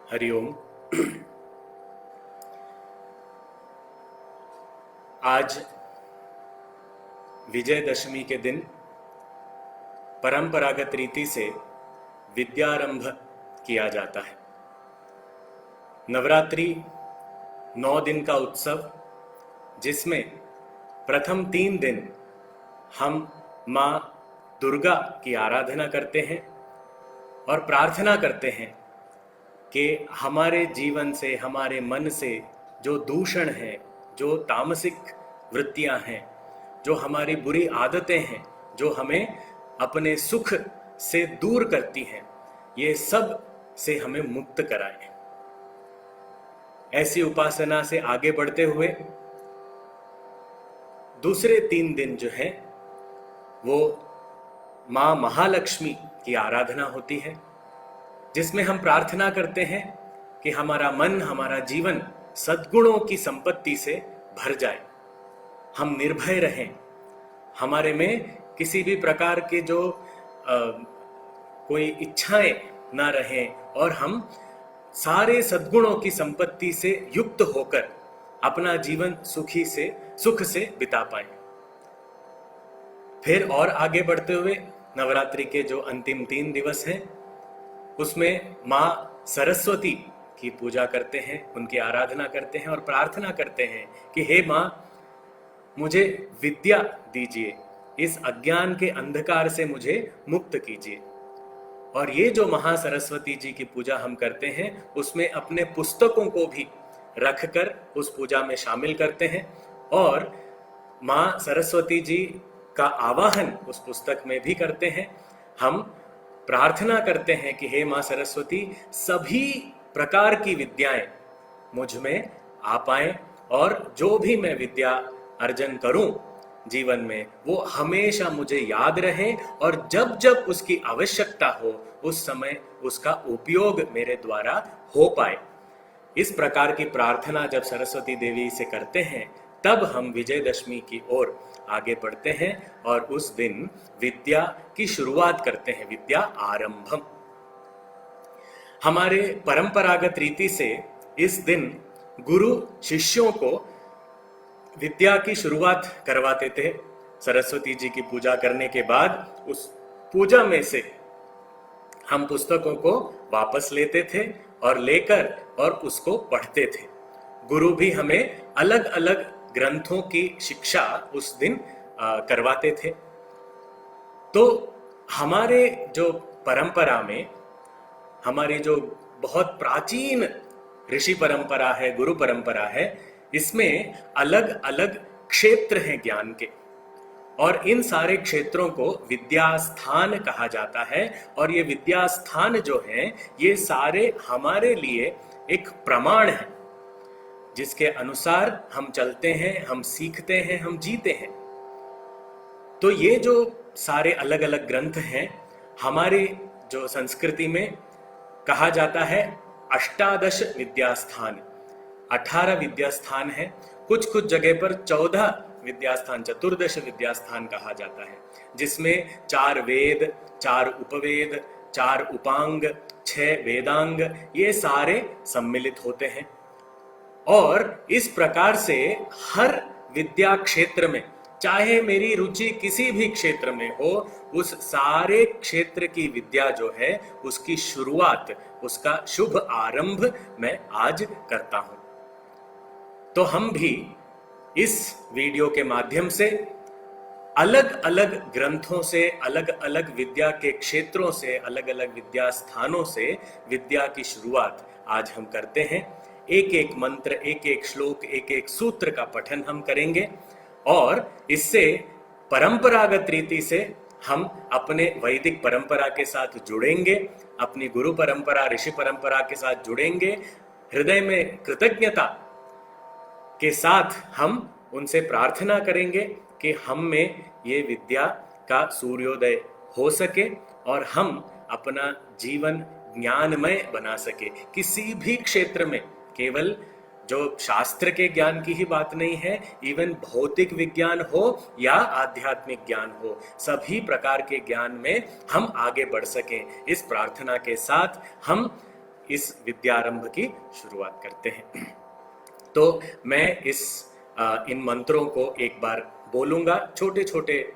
हरिओम। आज विजयदशमी के दिन परंपरागत रीति से विद्यारंभ किया जाता है। नवरात्रि 9 दिन का उत्सव, जिसमें प्रथम 3 दिन हम माँ दुर्गा की आराधना करते हैं और प्रार्थना करते हैं कि हमारे जीवन से, हमारे मन से जो दूषण है, जो तामसिक वृत्तियां हैं, जो हमारी बुरी आदतें हैं, जो हमें अपने सुख से दूर करती हैं, ये सब से हमें मुक्त कराएं। ऐसी उपासना से आगे बढ़ते हुए दूसरे 3 दिन जो है वो माँ महालक्ष्मी की आराधना होती है, जिसमें हम प्रार्थना करते हैं कि हमारा मन, हमारा जीवन सद्गुणों की संपत्ति से भर जाए, हम निर्भय रहें, हमारे में किसी भी प्रकार के जो कोई इच्छाएं ना रहें और हम सारे सद्गुणों की संपत्ति से युक्त होकर अपना जीवन सुख से बिता पाएं। फिर और आगे बढ़ते हुए नवरात्रि के जो अंतिम 3 दिवस हैं उसमें माँ सरस्वती की पूजा करते हैं, उनकी आराधना करते हैं और प्रार्थना करते हैं कि हे माँ, मुझे विद्या दीजिए, इस अज्ञान के अंधकार से मुझे मुक्त कीजिए। और ये जो महासरस्वती जी की पूजा हम करते हैं उसमें अपने पुस्तकों को भी रखकर उस पूजा में शामिल करते हैं और माँ सरस्वती जी का आवाहन उस पुस्तक में भी करते हैं। हम प्रार्थना करते हैं कि हे माँ सरस्वती, सभी प्रकार की विद्याएं मुझ में आ पाएं और जो भी मैं विद्या अर्जन करूं जीवन में वो हमेशा मुझे याद रहे और जब जब उसकी आवश्यकता हो उस समय उसका उपयोग मेरे द्वारा हो पाए। इस प्रकार की प्रार्थना जब सरस्वती देवी से करते हैं तब हम विजयदशमी की ओर आगे बढ़ते हैं और उस दिन विद्या की शुरुआत करते हैं, विद्या आरंभम। हमारे परंपरागत रीति से इस दिन गुरु शिष्यों को विद्या की शुरुआत करवाते थे। सरस्वती जी की पूजा करने के बाद उस पूजा में से हम पुस्तकों को वापस लेते थे और लेकर और उसको पढ़ते थे। गुरु भी हमें अलग अलग ग्रंथों की शिक्षा उस दिन करवाते थे। तो हमारे जो परंपरा में, हमारी जो बहुत प्राचीन ऋषि परंपरा है, गुरु परंपरा है, इसमें अलग अलग क्षेत्र हैं ज्ञान के और इन सारे क्षेत्रों को विद्यास्थान कहा जाता है। और ये विद्यास्थान जो हैं ये सारे हमारे लिए एक प्रमाण है जिसके अनुसार हम चलते हैं, हम सीखते हैं, हम जीते हैं। तो ये जो सारे अलग अलग ग्रंथ हैं, हमारे जो संस्कृति में कहा जाता है अष्टादश विद्यास्थान, 18 विद्यास्थान है। कुछ कुछ जगह पर 14 विद्यास्थान, चतुर्दश विद्यास्थान कहा जाता है, जिसमें 4 वेद, 4 उपवेद, 4 उपांग, 6 वेदांग, ये सारे सम्मिलित होते हैं। और इस प्रकार से हर विद्या क्षेत्र में, चाहे मेरी रुचि किसी भी क्षेत्र में हो, उस सारे क्षेत्र की विद्या जो है उसकी शुरुआत, उसका शुभ आरंभ मैं आज करता हूं। तो हम भी इस वीडियो के माध्यम से अलग अलग ग्रंथों से, अलग अलग विद्या के क्षेत्रों से, अलग अलग विद्या स्थानों से विद्या की शुरुआत आज हम करते हैं। एक एक मंत्र, एक एक श्लोक, एक एक सूत्र का पठन हम करेंगे और इससे परंपरागत रीति से हम अपने वैदिक परंपरा के साथ जुड़ेंगे, अपनी गुरु परंपरा, ऋषि परंपरा के साथ जुड़ेंगे। हृदय में कृतज्ञता के साथ हम उनसे प्रार्थना करेंगे कि हम में ये विद्या का सूर्योदय हो सके और हम अपना जीवन ज्ञानमय बना सके। किसी भी क्षेत्र में, केवल जो शास्त्र के ज्ञान की ही बात नहीं है, इवन भौतिक विज्ञान हो या आध्यात्मिक ज्ञान हो, सभी प्रकार के ज्ञान में हम आगे बढ़ सकें। इस प्रार्थना के साथ हम इस विद्यारंभ की शुरुआत करते हैं। तो मैं इन मंत्रों को एक बार बोलूंगा, छोटे छोटे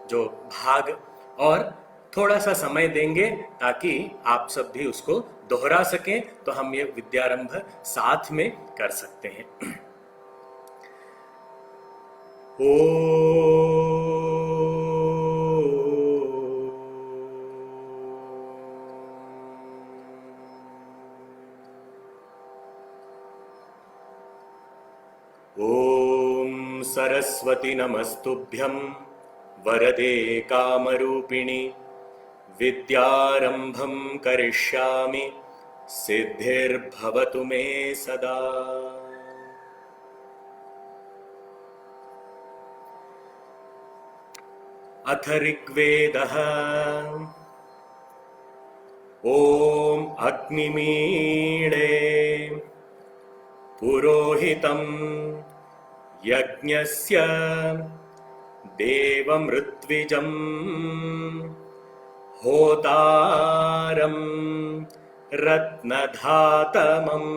जो भाग, और थोड़ा सा समय देंगे ताकि आप सब भी उसको दोहरा सकें, तो हम ये विद्यारंभ साथ में कर सकते हैं। ॐ सरस्वती नमस्तुभ्यं वरदे कामरूपिणि विद्यारंभं करिष्यामि सिद्धिर्भवतु मे सदा। अथ ऋग्वेदः। ॐ अग्निमीळे पुरोहितं यज्ञस्य देवमृत्विजं होतारं रत्नधातमम्।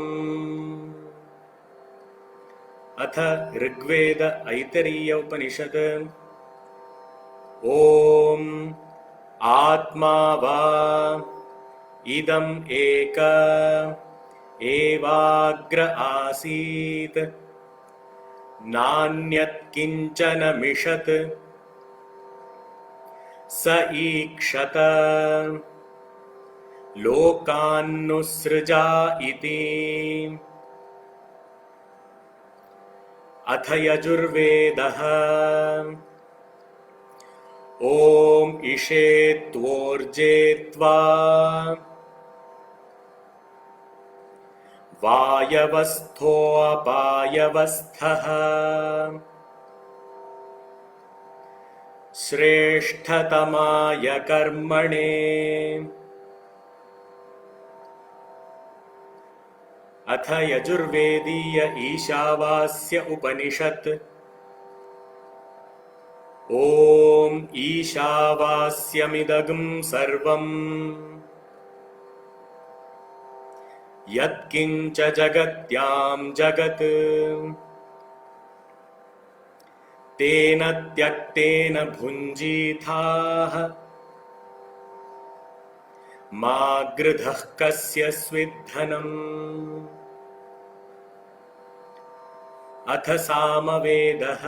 अथ ऋग्वेद ऐतरीय उपनिषद। ॐ आत्मा वा इदम् एक एवाग्र आसीत् नान्यत् किंचन मिषत् स ईक्षत लोकान्नुसृजा इति। अथ यजुर्वेदः। ॐ इषेत्वोर्जेत्वा वायवस्थोऽपायवस्थः श्रेष्ठतमाय कर्मणे। अथ यजुर्वेदीय ईशावास्य उपनिषत्। ॐ ईशावास्यमिदगं सर्वम् यत्किंच जगत्यां जगत् तेन त्यक्तेन भुञ्जीथाः मा गृधः कस्य स्विद्धनम्। अथ सामवेदः।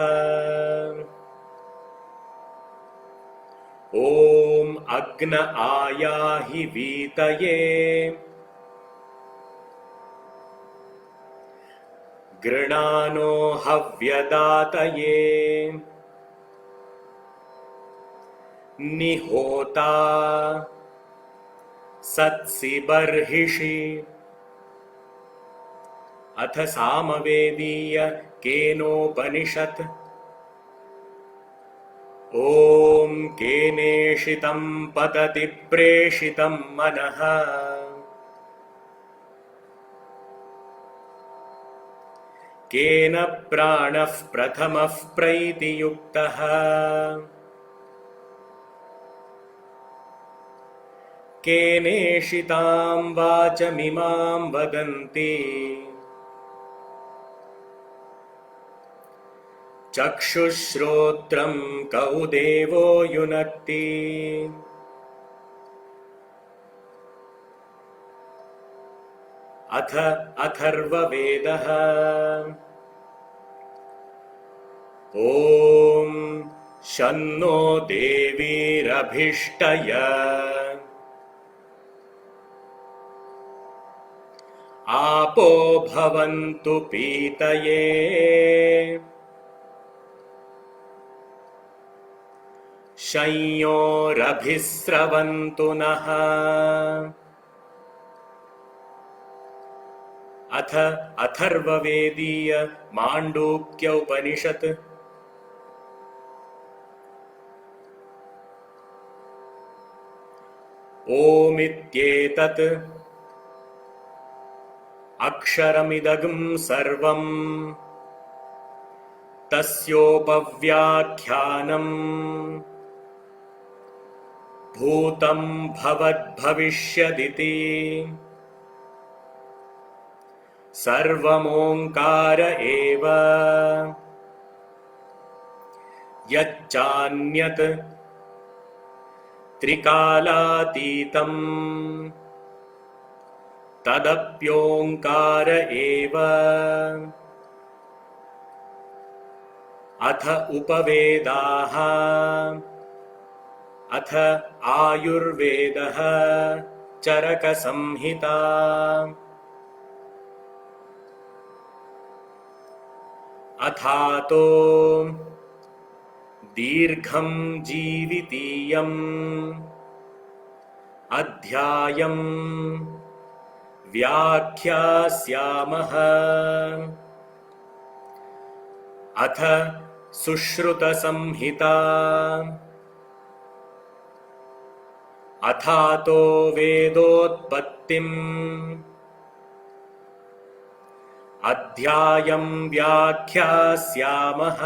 ॐ अग्न आयाहि वीतये गृणानो हव्यदातये निहोता सत्सि बर्हिषि। अथ सामवेदीय केनोपनिषत्। ॐ केनेषितं पतति प्रेषितं मनः केन प्राणः प्रथमः प्रैतियुक्तः केनेषितां वाचमिमां वदन्ति चक्षुश्रोत्रं कौ देवो युनक्ति। अथ अथर्ववेदः। ॐ शन्नो देवीरभिष्टय आपो भवन्तु पीतये शंयोरभिस्रवन्तु नः। अथ अथर्ववेदीय माण्डूक्य उपनिषत्। ओमित्येतत् अक्षरमिदगं सर्वं तस्योपव्याख्यानम् भूतं भवद्भविष्यदिति। सर्वमोङ्कार एव यच्चान्यत् त्रिकालातीतम् तदप्योङ्कार एव। अथ उपवेदाः अथ आयुर्वेदः चरकसंहिता। अथातो दीर्घं जीवितीयम् अध्यायम् व्याख्यास्यामः। अथ सुश्रुतसंहिता। अथातो वेदोत्पत्तिम् अध्यायं व्याख्यास्यामः।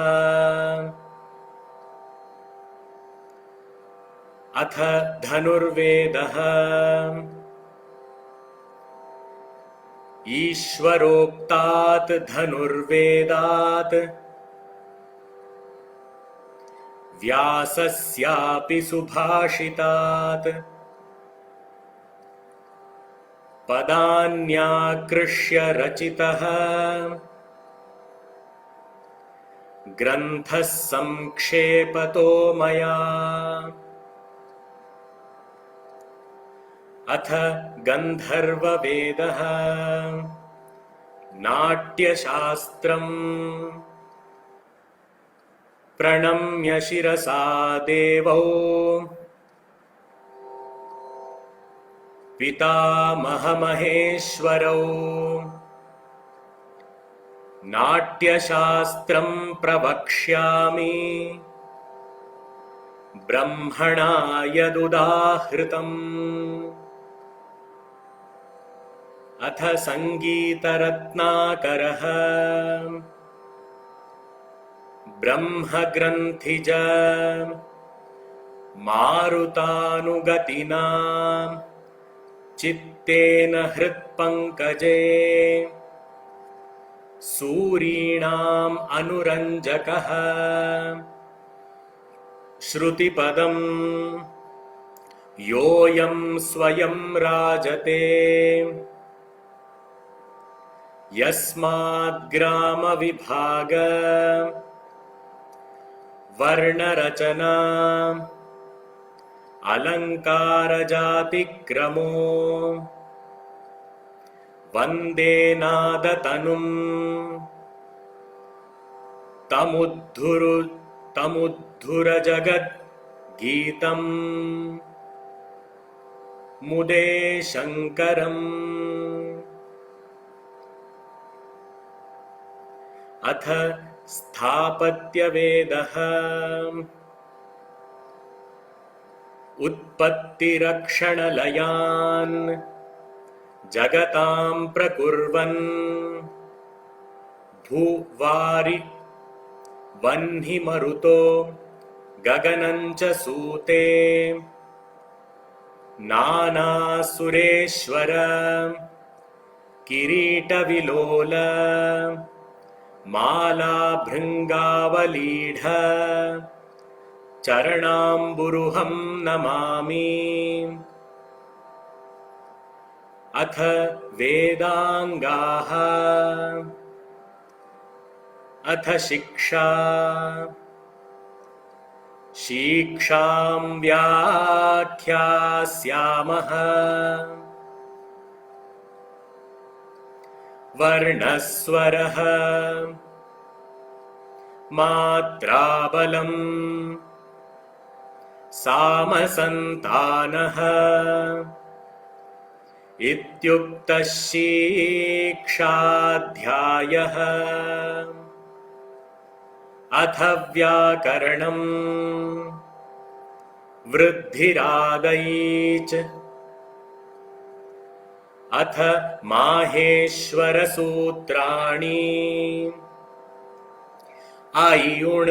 अथ धनुर्वेदः। ईश्वरोक्तात् धनुर्वेदात् व्यासस्यापि सुभाषितात् पदान्याकृष्य रचितः ग्रन्थः संक्षेपतो मया। अथ गन्धर्ववेदः। नाट्यशास्त्रम्। प्रणम्य शिरसा देवौ पितामहमहेश्वरौ नाट्यशास्त्रं प्रवक्ष्यामि ब्रह्मणा यदुदाहृतम्। अथ संगीतरत्नाकरः। ब्रह्मग्रन्थिज मारुतानुगतिना चित्तेन हृत्पङ्कजे सूरीणाम् अनुरञ्जकः श्रुतिपदम् योऽयं स्वयं राजते यस्माद्ग्रामविभाग वर्णरचना अलङ्कारजातिक्रमो वन्दे नादतनुम् तमुद्धुरजगद्गीतम् मुदे शङ्करम्। अथ स्थापत्यवेदः। उत्पत्तिरक्षणलयान् जगतां प्रकुर्वन् भूवारि वह्निमरुतो गगनं च सूते नानासुरेश्वर किरीटविलोल मालाभृङ्गावलीढ चरणाम्बुरुहं नमामि। अथ वेदाङ्गाः। अथ शिक्षा। शिक्षां व्याख्यास्यामः। वर्णस्वरः मात्राबलम् सामसन्तानः इत्युक्तः शिक्षाध्यायः। अथ व्याकरणम् वृद्धिरादैच। अथ माहेश्वरसूत्राणि आयुण्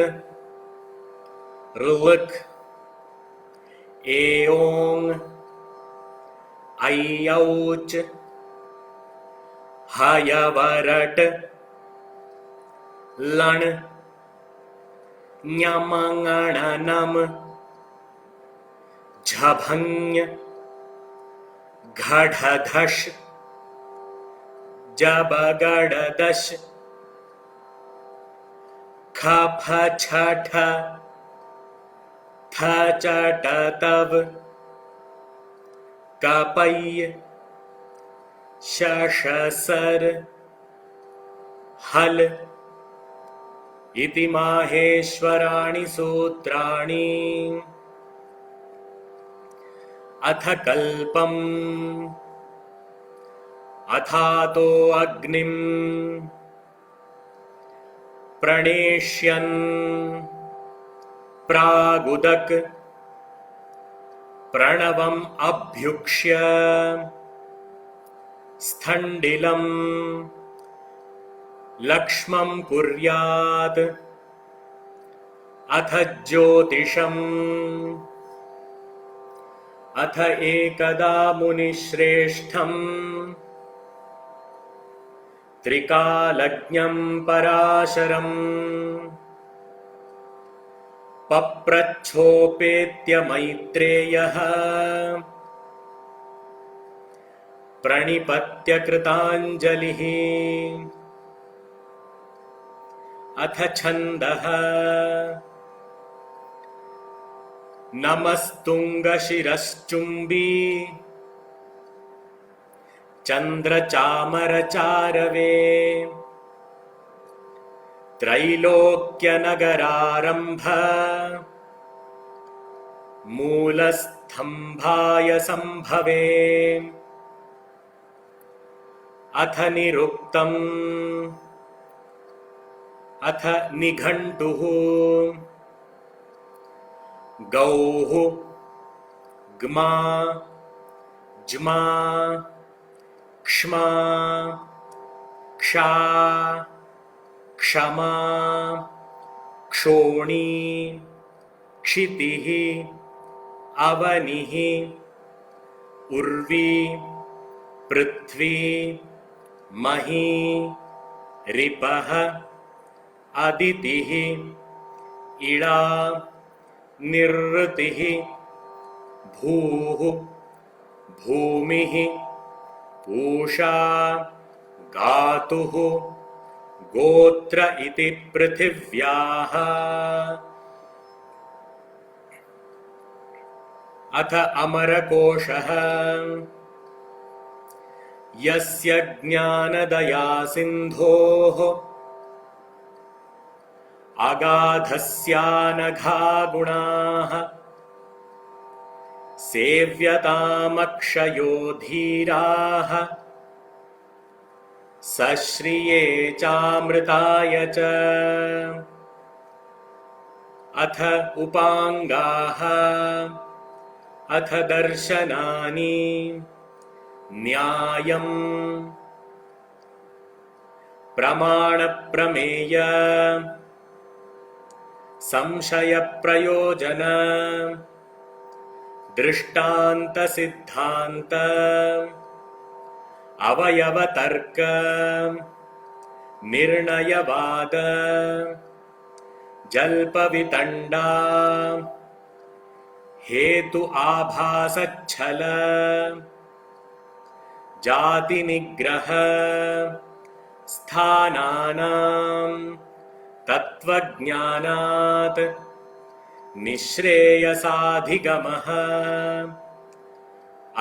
ऋक् एओङ् ऐऔच् हयवरट लण ञमङणनम झभञ् घढधश जबगडदश खफछठ थचटतव कपय्य शशसर हल इति माहेश्वराणि सूत्राणि। अथ कल्पम् अथातो अग्निम् प्रणेष्यन् प्रागुदक प्रणवम् अभ्युक्ष्य स्थण्डिलम् लक्ष्मम् कुर्यात्। अथ ज्योतिषम् अथ एकदा मुनिश्रेष्ठम् त्रिकालज्ञम् पराशरम् पप्रच्छोपेत्य मैत्रेयः प्रणिपत्य कृताञ्जलिः। अथ छन्दः नमस्तुङ्गशिरश्चुम्बी चन्द्रचामरचारवे त्रैलोक्यनगरारम्भ मूलस्तम्भाय सम्भवे। अथ निरुक्तम् अथ निघण्टुः गौः ग्मा ज्मा क्ष्माक्षा क्षमा क्षोणी क्षितिः अवनिः उर्वी पृथ्वी मही रिपः अदितिः इळा निरृतिः भूः भूमिः पूषा गातुः गोत्र इति पृथिव्याः। अथ अमरकोशः यस्य ज्ञानदया सिन्धोः अगाधस्यानघा गुणाः सेव्यतामक्षयो धीराः सश्रिये चामृताय च। अथ उपाङ्गाः अथ दर्शनानि न्यायम् प्रमाणप्रमेय संशयप्रयोजन दृष्टान्तसिद्धान्त अवयवतर्क निर्णयवाद जल्पवितण्डा हेतु आभासच्छल जातिनिग्रह स्थानानां तत्त्वज्ञानात् निःश्रेयसाधिगमः।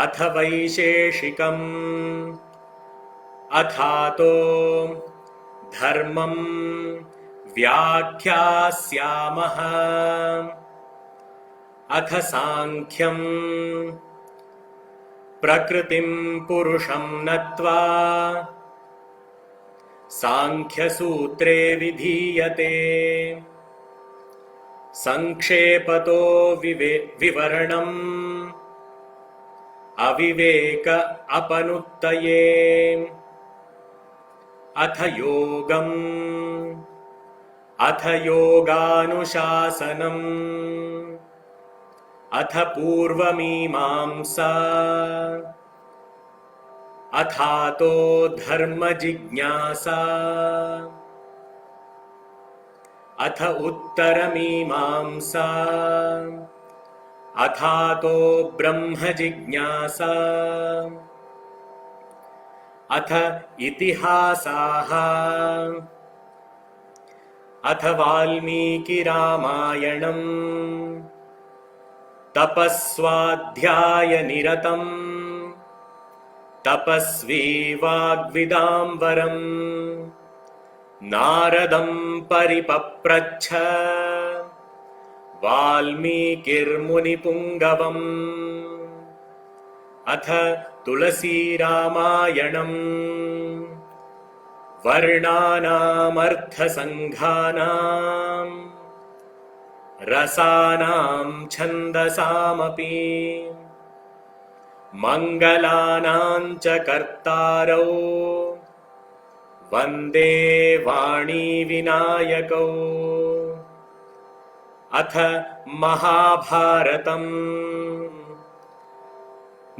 अथ वैशेषिकम् अथातो धर्मं व्याख्यास्यामः। अथ सांख्यं प्रकृतिं पुरुषं नत्वा सांख्यसूत्रे विधीयते। संक्षेपतो विवरणम् अविवेक अपनुत्तये। अथ योगम् अथ योगानुशासनम् अथ पूर्वमीमांसा अथातो धर्म जिज्ञासा अथ उत्तरमीमांसा अथातो ब्रह्म जिज्ञासा अथ इतिहासाः अथ वाल्मीकि रामायणम् तपस्वाध्याय निरतम् तपस्वी वाग्विदाम्बरम् नारदं परिपप्रच्छ वाल्मीकिर्मुनिपुङ्गवम् अथ तुलसी रामायणम् वर्णानामर्थसङ्घानाम् रसानां छन्दसामपि मङ्गलानां च कर्तारौ वन्दे वाणी विनायकौ अथ महाभारतम्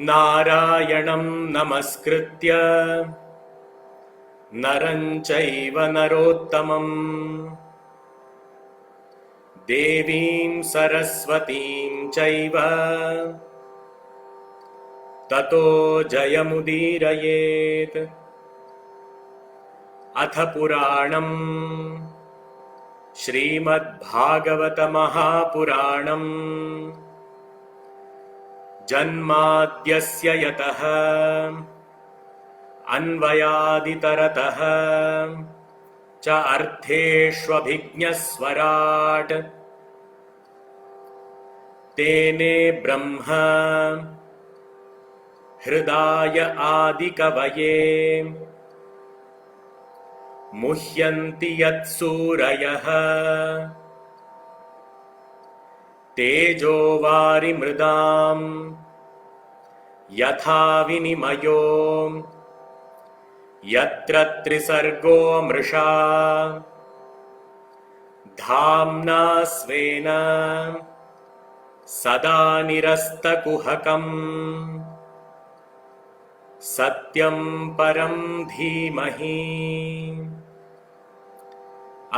नारायणं नमस्कृत्य नरं चैव नरोत्तमम् देवीं सरस्वतीं चैव ततो जयमुदीरयेत्। अथ पुराणम् श्रीमद्भागवत महापुराणम् जन्माद्यस्य यतः अन्वयादितरतः च अर्थेष्वभिज्ञस्वराट् तेने ब्रह्म हृदाय आदिकवये मुह्यन्ति यत्सूरयः तेजो वारिमृदाम् यथा विनिमयो यत्र त्रिसर्गो मृषा धाम्ना स्वेन सदा निरस्तकुहकम् सत्यं परं धीमहि।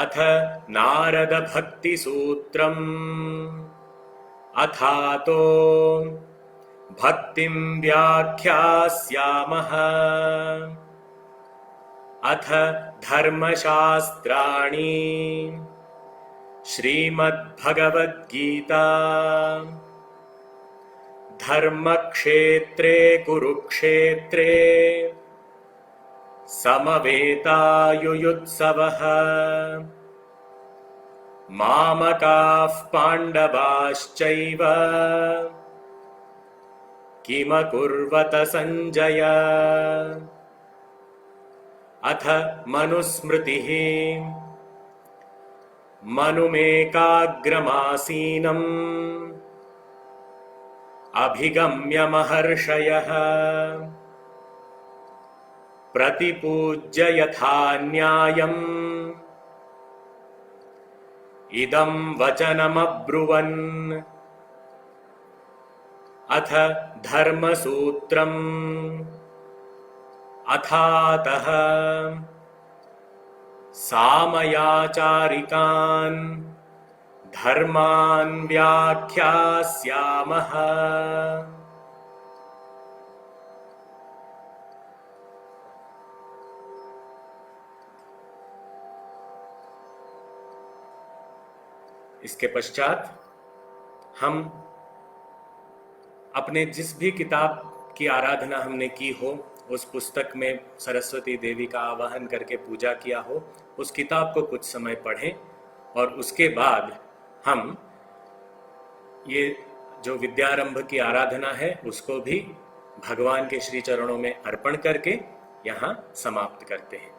अथ नारद भक्तिसूत्रम् अथातो भक्तिं व्याख्यास्यामः। अथ धर्मशास्त्राणि श्रीमद्भगवद्गीता धर्मक्षेत्रे कुरुक्षेत्रे समवेतायुयुत्सवः मामकाः पाण्डवाश्चैव किमकुर्वत सञ्जय। अथ मनुस्मृतिः मनुमेकाग्रमासीनम् अभिगम्य महर्षयः प्रतिपूज्य यथा न्यायम् इदं वचनमब्रुवन्। अथ धर्मसूत्रम् अथातः सामयाचारिकान् धर्मान् व्याख्यास्यामः। इसके पश्चात हम अपने जिस भी किताब की आराधना हमने की हो, उस पुस्तक में सरस्वती देवी का आवाहन करके पूजा किया हो, उस किताब को कुछ समय पढ़ें और उसके बाद हम ये जो विद्यारंभ की आराधना है उसको भी भगवान के श्री चरणों में अर्पण करके यहाँ समाप्त करते हैं।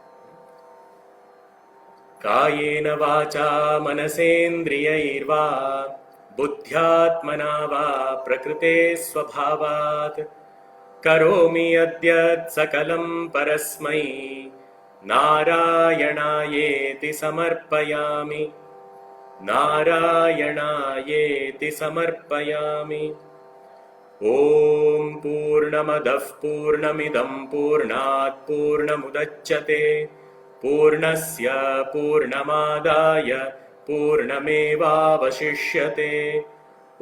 कायेन वाचा मनसेन्द्रियैर्वा बुद्ध्यात्मना वा प्रकृते स्वभावात् करोमि यद्यत् सकलं परस्मै नारायणायेति समर्पयामि नारायणायेति समर्पयामि। ॐ पूर्णमदः पूर्णमिदं पूर्णात् पूर्णमुदच्यते पूर्णस्य पूर्णमादाय पूर्णमेवावशिष्यते।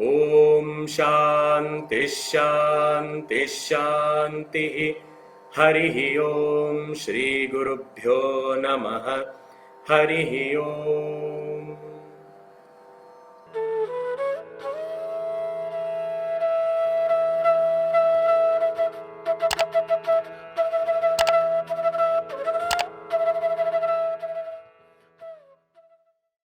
ॐ शान्तिः शान्तिः शान्तिः। हरिः ॐ श्रीगुरुभ्यो नमः। हरिः ॐ।